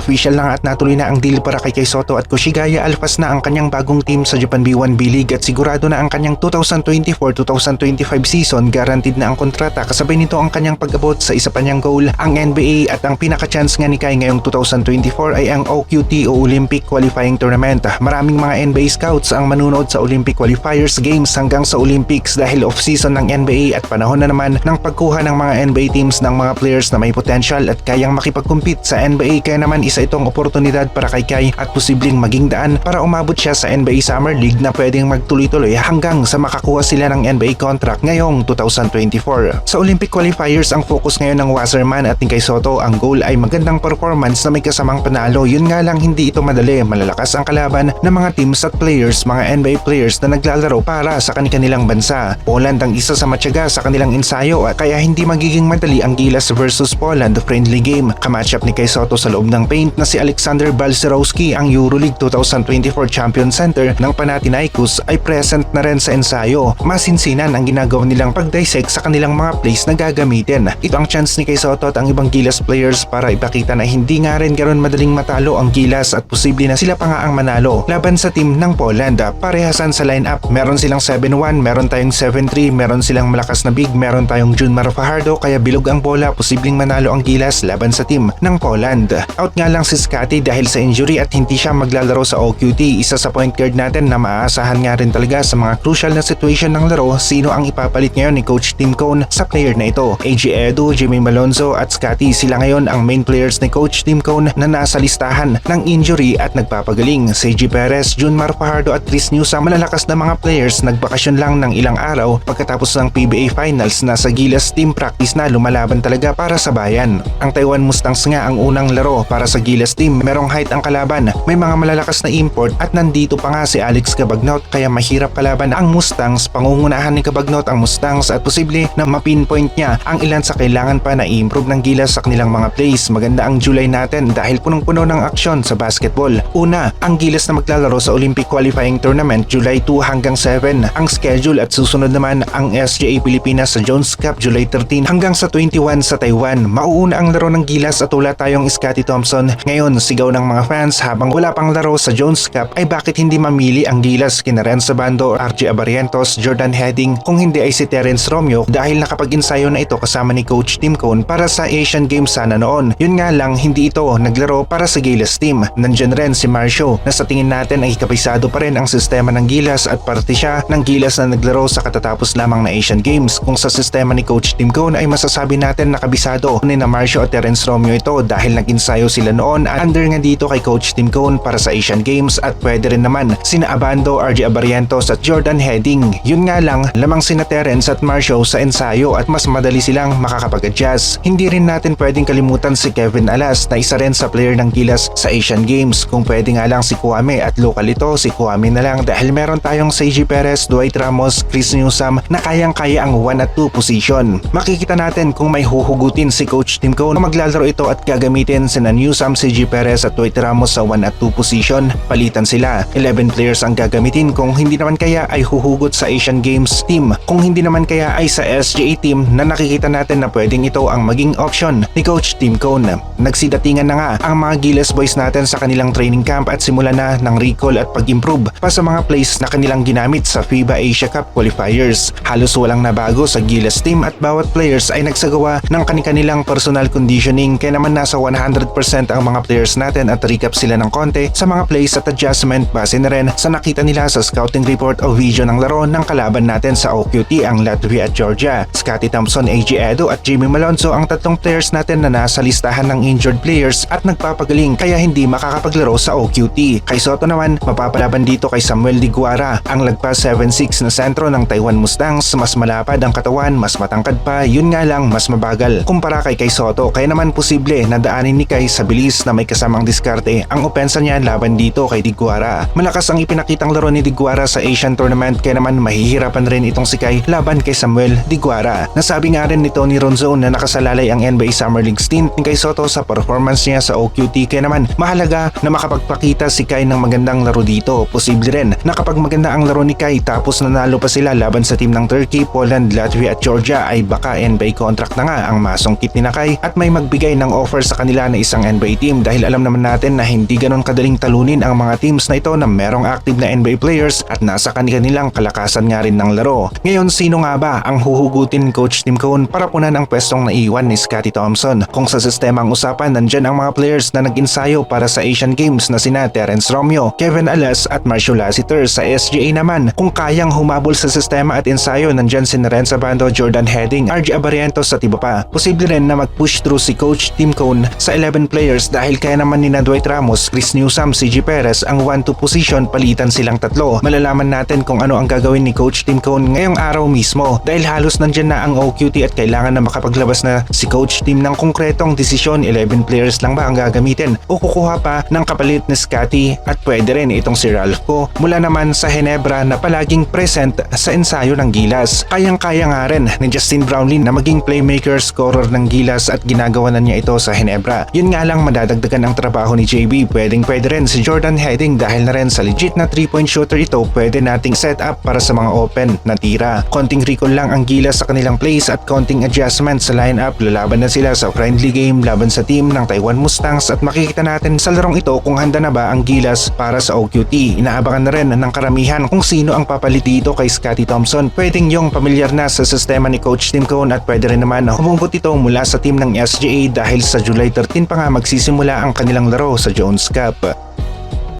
Official na nga at natuloy na ang deal para kay Soto at Koshigaya Alphas na ang kanyang bagong team sa Japan B1 B-League at sigurado na ang kanyang 2024-2025 season. Guaranteed na ang kontrata, kasabay nito ang kanyang pag-abot sa isa pa niyang goal, ang NBA, at ang pinaka-chance nga ni Kai ngayong 2024 ay ang OQT o Olympic Qualifying Tournament. Maraming mga NBA scouts ang manunood sa Olympic Qualifiers games hanggang sa Olympics dahil off-season ng NBA at panahon na naman ng pagkuha ng mga NBA teams ng mga players na may potential at kayang makipag-compete sa NBA. Kaya naman isa itong oportunidad para kay Kai at posibleng maging daan para umabot siya sa NBA Summer League na pwedeng magtuloy-tuloy hanggang sa makakuha sila ng NBA contract ngayong 2024. Sa Olympic Qualifiers, ang focus ngayon ng Wasserman at ni Kai Soto, ang goal ay magandang performance na may kasamang panalo. Yun nga lang, hindi ito madali. Malalakas ang kalaban ng mga teams at players, mga NBA players na naglalaro para sa kanilang bansa. Poland ang isa sa matyaga sa kanilang ensayo kaya hindi magiging madali ang Gilas versus Poland friendly game. Kamatchup ni Kai Soto sa loob ng paint na si Alexander Balcerowski, ang EuroLeague 2024 Champion Center ng Panathinaikos, ay present na rin sa ensayo. Masinsinan ang ginagawa nilang pag-dissect sa kanilang mga plays na gagamitin. Ito ang chance ni Kai Soto at ang ibang Gilas players para ipakita na hindi nga rin ganoon madaling matalo ang Gilas at posible na sila pa nga ang manalo laban sa team ng Poland. Parehasan sa lineup, meron silang 7-1, meron tayong 7-3, meron silang malakas na big, meron tayong Junmar Fajardo, kaya bilog ang bola, posibleng manalo ang Gilas laban sa team ng Poland. Out nga lang si Scotty dahil sa injury at hindi siya maglalaro sa OQT. Isa sa point guard natin na maaasahan nga rin talaga sa mga crucial na situation ng laro. Sino ang ipapalit ngayon ni Coach Tim Cone sa player na ito? AJ Edu, Jimmy Malonzo at Scotty, sila ngayon ang main players ni Coach Tim Cone na nasa listahan ng injury at nagpapagaling. CJ Perez, Junmar Fajardo at Chris Newsam, malalakas na mga players, nagbakasyon lang ng ilang araw pagkatapos ng PBA Finals. Nasa Gilas team practice na, lumalaban talaga para sa bayan. Ang Taiwan Mustangs nga ang unang laro para sa Gilas team. Merong height ang kalaban, may mga malalakas na import at nandito pa nga si Alex Cabagnot kaya mahirap kalaban ang Mustangs. Pangungunahan ni Cabagnot ang Mustangs at posible na mapinpoint niya ang ilan sa kailangan pa na i-improve ng Gilas sa kanilang mga plays. Maganda ang July natin dahil punong-puno ng aksyon sa basketball. Una, ang Gilas na maglalaro sa Olympic Qualifying Tournament July 2 hanggang 7 ang schedule, at susunod naman ang SJA Pilipinas sa Jones Cup July 13 hanggang sa 21 sa Taiwan. Mauuna ang laro ng Gilas at wala tayong Scotty Thompson. Ngayon, sigaw ng mga fans habang wala pang laro sa Jones Cup ay bakit hindi mamili ang Gilas kina Renzo Bando, RJ Abarientos, Jordan Heading, kung hindi ay si Terence Romeo dahil nakapag-ensayo na ito kasama ni Coach Tim Cone para sa Asian Games sana noon. Yun nga lang, hindi ito naglaro para sa Gilas team. Nandyan rin si Marcio na sa tingin natin ay kabisado pa rin ang sistema ng Gilas at parte siya ng Gilas na naglaro sa katatapos lamang na Asian Games. Kung sa sistema ni Coach Tim Cone ay masasabi natin na kabisado ni na Marcio at Terence Romeo ito dahil nag-ensayo sila noon at under nga dito kay Coach Tim Cone para sa Asian Games, at pwede rin naman sina Abando, RJ Abarientos at Jordan Heading. Yun nga lang, lamang sina Terence at Marcio sa ensayo at mas madali silang makakapag-adjust. Hindi rin natin pwedeng kalimutan si Kevin Alas na isa rin sa player ng Gilas sa Asian Games. Kung pwede nga lang si Kwame at local ito, si Kwame na lang dahil meron tayong CJ Perez, Dwight Ramos, Chris Newsam na kayang-kaya ang 1 at 2 position. Makikita natin kung may huhugutin si Coach Tim Cone na maglalaro ito at gagamitin sina Newsam, CJ Perez at Dwight Ramos sa 1 at 2 position. Palitan sila. 11 players ang gagamitin, kung hindi naman kaya ay huhugot sa Asian Games team. Kung hindi naman kaya ay sa SJA team na nakikita natin na pwedeng ito ang maging option ni Coach Tim Cone. Nagsidatingan na nga ang mga Gilas boys natin sa kanilang training camp at simula na ng recall at pag-improve pa sa mga plays na kanilang ginamit sa FIBA Asia Cup qualifiers. Halos walang nabago sa Gilas team at bawat players ay nagsagawa ng kanilang personal conditioning, kaya naman nasa 100% ang mga players natin at recap sila ng konti sa mga plays at adjustment base na rin sa nakita nila sa scouting report o video ng laro ng kalaban natin sa OQT, ang Latvia at Georgia. Scotty Thompson, AJ Edo at Jimmy Malonzo ang tatlong players natin na nasa listahan ng injured players at nagpapagaling kaya hindi makakapaglaro sa OQT. Kay Soto naman, mapapalaban dito kay Samuel Diguara, ang lagpas 7'6" na sentro ng Taiwan Mustangs. Mas malapad ang katawan, mas matangkad pa, yun nga lang mas mabagal kumpara kay Soto, kaya naman posible na daanin ni Kai sa bilis na may kasamang diskarte ang opensa niya laban dito kay Diguara. Malakas ang ipinakitang laro ni Diguara sa Asian Tournament kaya naman mahihirapan rin itong si Kai laban kay Samuel Diguara. Nasabi nga rin ni Tony Ronzo na nakasalalay ang NBA Summer League stint ni Kai Soto sa performance niya sa OQT, kaya naman mahalaga na makapagpakita si Kai ng magandang laro dito. Posible rin na kapag maganda ang laro ni Kai tapos nanalo pa sila laban sa team ng Turkey, Poland, Latvia at Georgia ay baka NBA contract na nga ang masungkit ni Kai at may magbigay ng offer sa kanila na isang NBA SGA team dahil alam naman natin na hindi ganon kadaling talunin ang mga teams na ito na merong active na NBA players at nasa kanilang kalakasan nga rin ng laro. Ngayon, sino nga ba ang huhugutin ni Coach Tim Cone para punan ang pwestong naiwan ni Scottie Thompson? Kung sa sistema ang usapan, nandyan ang mga players na nag-ensayo para sa Asian Games na sina Terence Romeo, Kevin Alas at Marcio Lassiter. Sa SGA naman, kung kayang humabol sa sistema at ensayo, nandyan si Nerenza Bando, Jordan Heading, RJ Abarientos at iba pa. Posible rin na mag-push through si Coach Tim Cone sa 11 players dahil kaya naman ni Dwight Ramos, Chris Newsome, CG Perez ang 1-2 position, palitan silang tatlo. Malalaman natin kung ano ang gagawin ni Coach Tim Cone ngayong araw mismo dahil halos nandyan na ang OQT at kailangan na makapaglabas na si Coach Tim ng konkretong desisyon. 11 players lang ba ang gagamitin o kukuha pa ng kapalit ni Scottie at pwede rin itong si Ralphco mula naman sa Ginebra na palaging present sa ensayo ng Gilas. Kayang-kaya nga rin ni Justin Brownlee na maging playmaker, scorer ng Gilas at ginagawa na niya ito sa Ginebra. Yun nga lang, madadagdagan ang trabaho ni JB. Pwede rin si Jordan Heading dahil na rin sa legit na 3-point shooter ito, pwede nating set up para sa mga open na tira. Konting recall lang ang Gilas sa kanilang plays at konting adjustment sa lineup. Lalaban na sila sa friendly game laban sa team ng Taiwan Mustangs at makikita natin sa larong ito kung handa na ba ang Gilas para sa OQT. Inaabangan na rin ng karamihan kung sino ang papalit dito kay Scottie Thompson. Pwedeng yung pamilyar na sa sistema ni Coach Tim Cone at pwede rin naman na humugot ito mula sa team ng SGA dahil sa July 13 pa nga magsisimula ang kanilang laro sa Jones Cup.